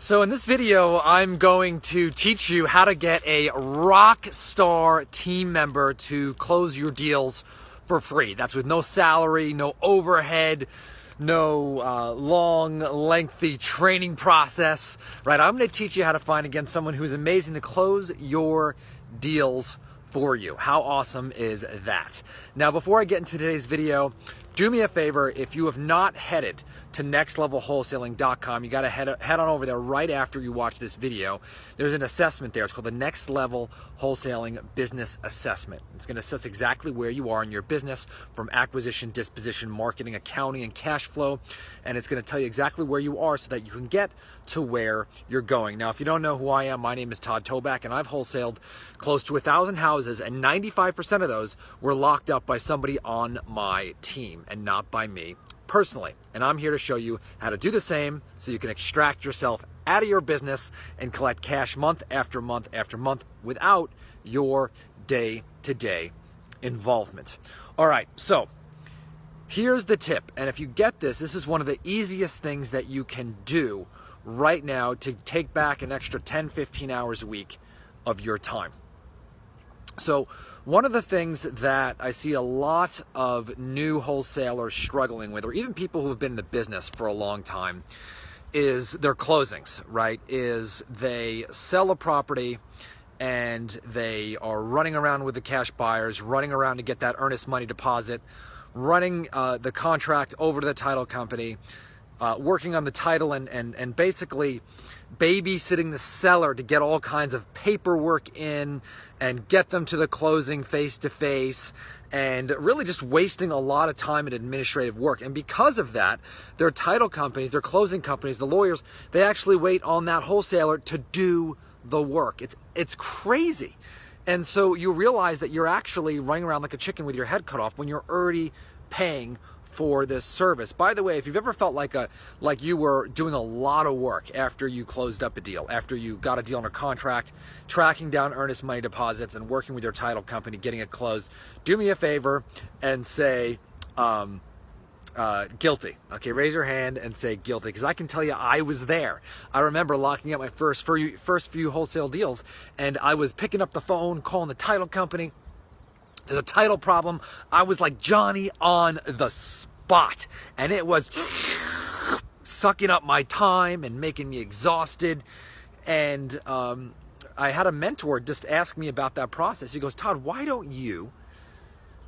So in this video, I'm going to teach you how to get a Rockstar team member to close your deals for free. That's with no salary, no overhead, no long, lengthy training process, right? I'm going to teach you how to find, again, someone who's amazing to close your deals for you. How awesome is that? Now, before I get into today's video, do me a favor. If you have not headed to nextlevelwholesaling.com, you got to head on over there right after you watch this video. There's an assessment there. It's called the Next Level Wholesaling Business Assessment. It's going to assess exactly where you are in your business, from acquisition, disposition, marketing, accounting, and cash flow. And it's going to tell you exactly where you are so that you can get to where you're going. Now, if you don't know who I am, my name is Todd Toback, and I've wholesaled close to 1,000 houses, and 95% of those were locked up by somebody on my team and not by me personally. And I'm here to show you how to do the same so you can extract yourself out of your business and collect cash month after month after month without your day-to-day involvement. All right, so here's the tip. And if you get this, this is one of the easiest things that you can do right now to take back an extra 10, 15 hours a week of your time. So one of the things that I see a lot of new wholesalers struggling with, or even people who have been in the business for a long time, is their closings, right? Is they sell a property and they are running around with the cash buyers, running around to get that earnest money deposit, running the contract over to the title company, working on the title and basically babysitting the seller to get all kinds of paperwork in and get them to the closing face to face, and really just wasting a lot of time in administrative work. And because of that, their title companies, their closing companies, the lawyers, they actually wait on that wholesaler to do the work. It's crazy. And so you realize that you're actually running around like a chicken with your head cut off when you're already paying for this service. By the way, if you've ever felt like you were doing a lot of work after you closed up a deal, after you got a deal under contract, tracking down earnest money deposits and working with your title company, getting it closed, do me a favor and say guilty. Okay, raise your hand and say guilty, because I can tell you I was there. I remember locking up my first few wholesale deals, and I was picking up the phone, calling the title company. There's a title problem. I was like Johnny on the spot, and it was sucking up my time and making me exhausted. And I had a mentor just ask me about that process. He goes, Todd, why don't you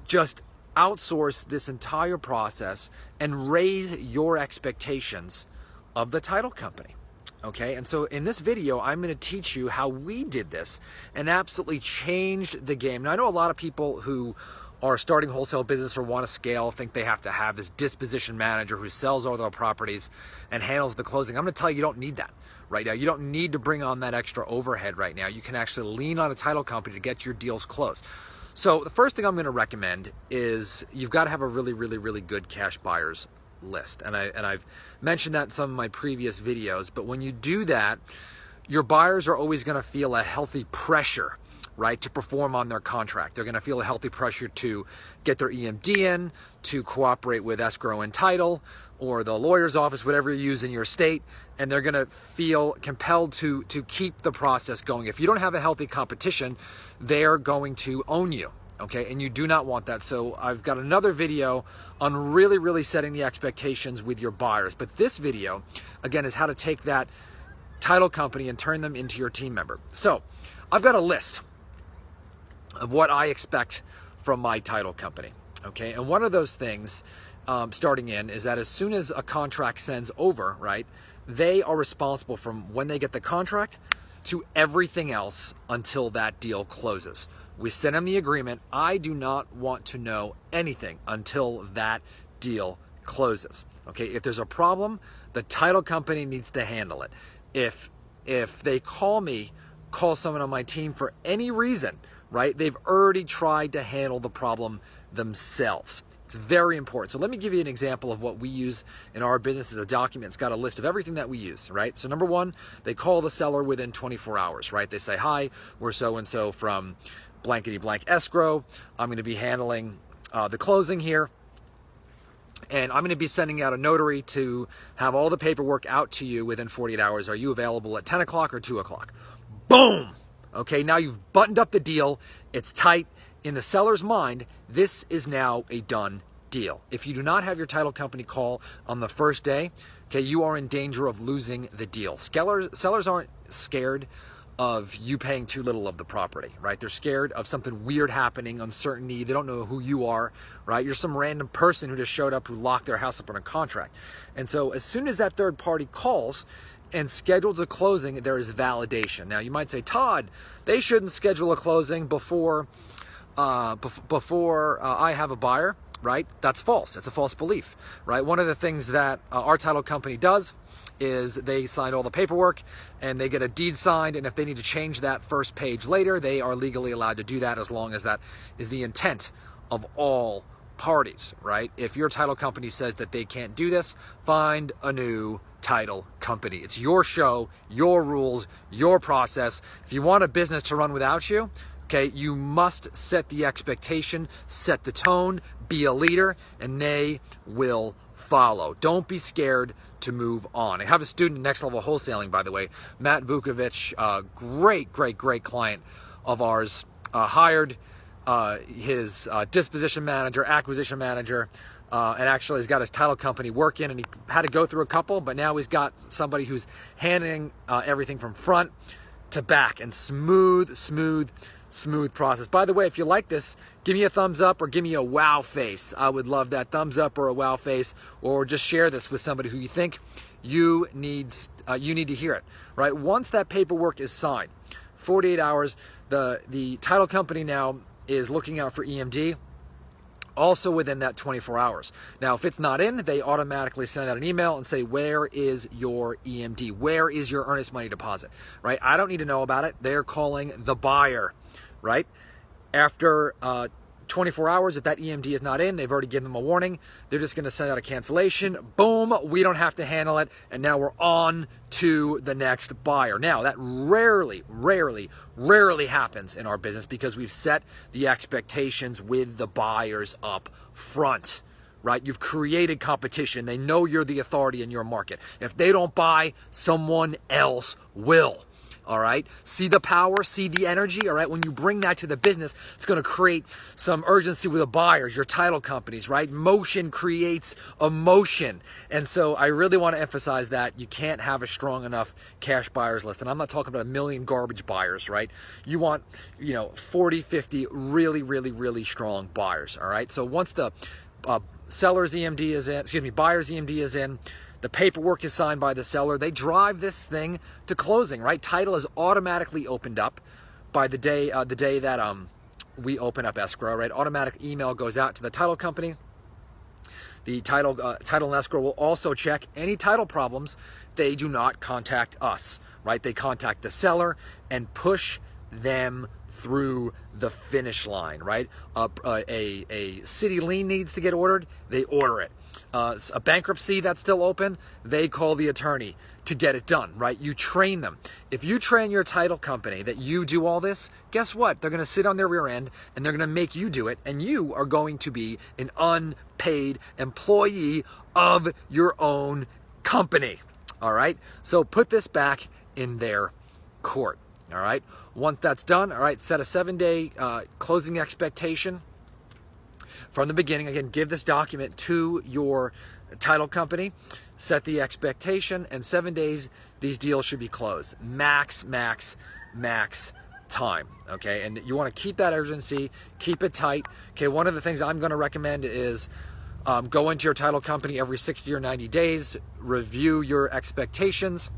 just outsource this entire process and raise your expectations of the title company? Okay, and so in this video, I'm going to teach you how we did this and absolutely changed the game. Now, I know a lot of people who are starting wholesale business or want to scale think they have to have this disposition manager who sells all their properties and handles the closing. I'm going to tell you, you don't need that right now. You don't need to bring on that extra overhead right now. You can actually lean on a title company to get your deals closed. So the first thing I'm going to recommend is you've got to have a really, really, really good cash buyers list. And I've mentioned that in some of my previous videos, but when you do that, your buyers are always going to feel a healthy pressure, right, to perform on their contract. They're going to feel a healthy pressure to get their EMD in, to cooperate with escrow and title, or the lawyer's office, whatever you use in your state, and they're going to feel compelled to keep the process going. If you don't have a healthy competition, they're going to own you. Okay, and you do not want that. So I've got another video on really, really setting the expectations with your buyers. But this video, again, is how to take that title company and turn them into your team member. So I've got a list of what I expect from my title company. Okay, and one of those things starting in is that as soon as a contract sends over, right, they are responsible from when they get the contract to everything else until that deal closes. We send them the agreement. I do not want to know anything until that deal closes. Okay, if there's a problem, the title company needs to handle it. If they call someone on my team for any reason, right, they've already tried to handle the problem themselves. It's very important. So let me give you an example of what we use in our business as a document. It's got a list of everything that we use, right? So number one, they call the seller within 24 hours, right? They say, hi, we're so-and-so from blankety blank escrow. I'm going to be handling the closing here. and I'm going to be sending out a notary to have all the paperwork out to you within 48 hours. Are you available at 10 o'clock or 2 o'clock? Boom! Okay, now you've buttoned up the deal. It's tight. In the seller's mind, this is now a done deal. If you do not have your title company call on the first day, okay, you are in danger of losing the deal. Sellers aren't scared of you paying too little of the property, right? They're scared of something weird happening, uncertainty. They don't know who you are, right? You're some random person who just showed up who locked their house up on a contract. And so as soon as that third party calls and schedules a closing, there is validation. Now you might say, Todd, they shouldn't schedule a closing before I have a buyer, right? That's false. It's a false belief, right? One of the things that our title company does is they sign all the paperwork and they get a deed signed, and if they need to change that first page later, they are legally allowed to do that as long as that is the intent of all parties, right? If your title company says that they can't do this, find a new title company. It's your show, your rules, your process. If you want a business to run without you, okay, you must set the expectation, set the tone, be a leader, and they will follow. Don't be scared to move on. I have a student in Next Level Wholesaling, by the way, Matt Vukovic, great client of ours, hired his disposition manager, acquisition manager, and actually he's got his title company working, and he had to go through a couple, but now he's got somebody who's handling everything from front to back, and smooth process. By the way, if you like this, give me a thumbs up or give me a wow face. I would love that thumbs up or a wow face, or just share this with somebody who you think you need to hear it, right? Once that paperwork is signed, 48 hours, the title company now is looking out for EMD. Also within that 24 hours. Now, if it's not in, they automatically send out an email and say, where is your EMD? Where is your earnest money deposit, right? I don't need to know about it. They're calling the buyer, right? After 24 hours, if that EMD is not in, they've already given them a warning. They're just going to send out a cancellation. Boom, we don't have to handle it. And now we're on to the next buyer. Now, that rarely happens in our business because we've set the expectations with the buyers up front, right? You've created competition. They know you're the authority in your market. If they don't buy, someone else will. All right. See the power, see the energy. All right. When you bring that to the business, it's going to create some urgency with the buyers, your title companies, right? Motion creates emotion. And so I really want to emphasize that you can't have a strong enough cash buyers list. And I'm not talking about a million garbage buyers, right? You want, 40, 50 really strong buyers. All right. So once the buyer's EMD is in, the paperwork is signed by the seller. They drive this thing to closing, right? Title is automatically opened up by the day that we open up escrow, right? Automatic email goes out to the title company. The title and escrow will also check any title problems. They do not contact us, right? They contact the seller and push them through the finish line, right? A city lien needs to get ordered, they order it. A bankruptcy that's still open, they call the attorney to get it done, right? You train them. If you train your title company that you do all this, guess what? They're going to sit on their rear end and they're going to make you do it, and you are going to be an unpaid employee of your own company, all right? So put this back in their court, all right? Once that's done, all right, set a 7-day closing expectation. From the beginning, again, give this document to your title company, set the expectation, and 7 days, these deals should be closed. Max time, okay? And you want to keep that urgency, keep it tight. Okay, one of the things I'm going to recommend is go into your title company every 60 or 90 days, review your expectations,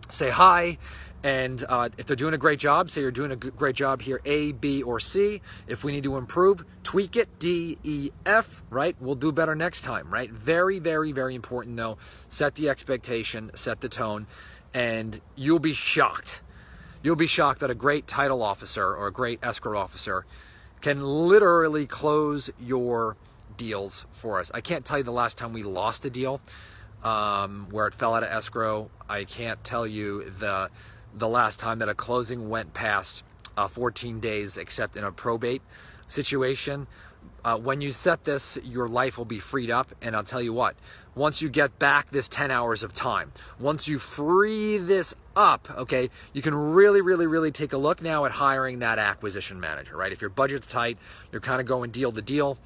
say hi, and if they're doing a great job, say you're doing a great job here, A, B, or C. If we need to improve, tweak it, D, E, F, right? We'll do better next time, right? Very important, though. Set the expectation, set the tone, and you'll be shocked. You'll be shocked that a great title officer or a great escrow officer can literally close your deals for us. I can't tell you the last time we lost a deal where it fell out of escrow. I can't tell you the last time that a closing went past 14 days except in a probate situation. When you set this, your life will be freed up, and I'll tell you what, once you get back this 10 hours of time, once you free this up, okay, you can really take a look now at hiring that acquisition manager, right? If your budget's tight, you're kind of going deal to deal,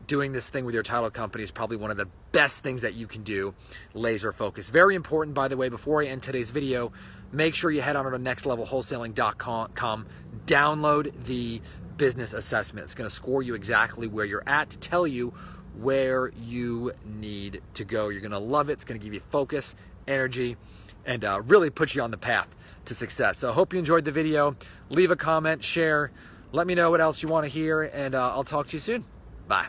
doing this thing with your title company is probably one of the best things that you can do. Laser focus. Very important, by the way, before I end today's video, make sure you head on to nextlevelwholesaling.com, download the business assessment. It's going to score you exactly where you're at, to tell you where you need to go. You're going to love it. It's going to give you focus, energy, and really put you on the path to success. So I hope you enjoyed the video. Leave a comment, share, let me know what else you want to hear, and I'll talk to you soon. Bye.